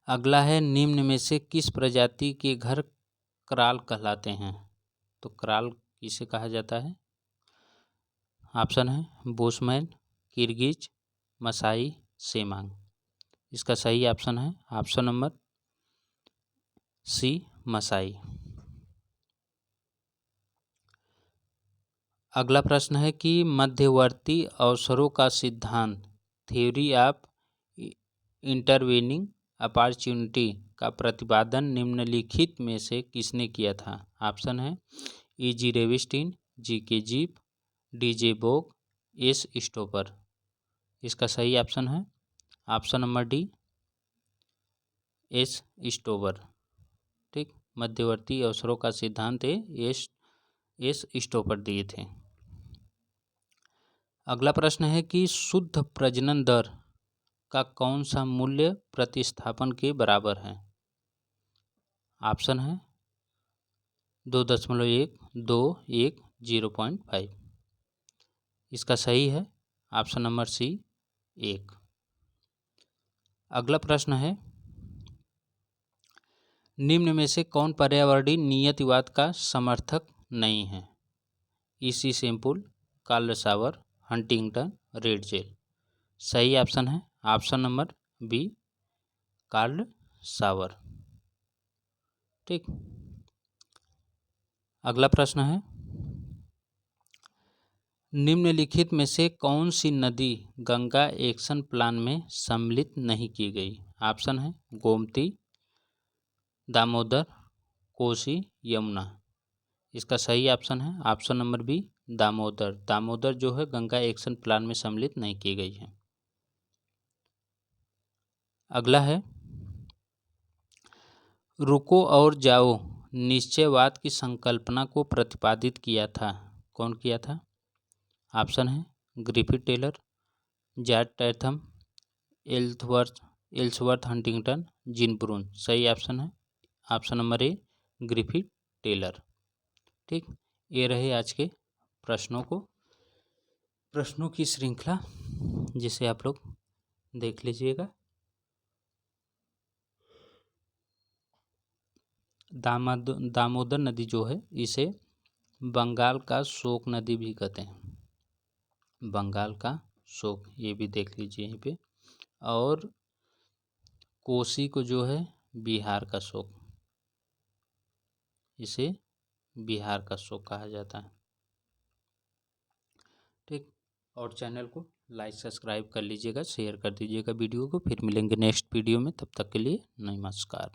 अगला है निम्न में से किस प्रजाति के घर कराल कहलाते हैं? तो कराल किसे कहा जाता है? ऑप्शन है बुशमैन, किर्गिज, मसाई, सेमांग। इसका सही ऑप्शन है ऑप्शन नंबर सी, मसाई। अगला प्रश्न है कि मध्यवर्ती अवसरों का सिद्धांत, थ्योरी ऑफ इंटरवेनिंग अपॉर्चुनिटी का प्रतिपादन निम्नलिखित में से किसने किया था? ऑप्शन है E.G. रेविस्टिन, G.K. जीप, D.J. बोक, एस स्टोपर। इसका सही ऑप्शन है ऑप्शन नंबर डी, एस स्टोपर। ठीक, मध्यवर्ती अवसरों का सिद्धांत एस स्टोपर दिए थे। अगला प्रश्न है कि शुद्ध प्रजनन दर का कौन सा मूल्य प्रतिस्थापन के बराबर है? ऑप्शन है 2.1, 2, 1, 0.5। इसका सही है ऑप्शन नंबर सी, 1। अगला प्रश्न है निम्न में से कौन पर्यावरणीय नियतिवाद का समर्थक नहीं है? ईसी सेम्पुल, कार्ल सावर, हंटिंगटन, रेड जेल। सही ऑप्शन है ऑप्शन नंबर बी, कार्ल सावर। ठीक, अगला प्रश्न है निम्नलिखित में से कौन सी नदी गंगा एक्शन प्लान में सम्मिलित नहीं की गई? ऑप्शन है गोमती, दामोदर, कोसी, यमुना। इसका सही ऑप्शन है option number B, Damodar. Damodar जो है गंगा एक्शन प्लान में सम्मिलित नहीं की गई है। अगला है रुको और जाओ निश्चयवाद की संकल्पना को प्रतिपादित किया था। कौन किया था? ऑप्शन है Griffith Taylor, Jack Tatham, Ellsworth Huntington, Jean Brunhes. सही ऑप्शन है option number A, Griffith Taylor. ठीक, ये रहे आज के प्रश्नों की श्रृंखला, जिसे आप लोग देख लीजिएगा। दामोदर नदी जो है इसे बंगाल का शोक नदी भी कहते हैं, बंगाल का शोक, ये भी देख लीजिए यहीं पे। और कोसी को जो है बिहार का शोक, इसे बिहार का शोक कहा जाता है। ठीक, और चैनल को लाइक सब्सक्राइब कर लीजिएगा, शेयर कर दीजिएगा वीडियो को। फिर मिलेंगे नेक्स्ट वीडियो में, तब तक के लिए नमस्कार।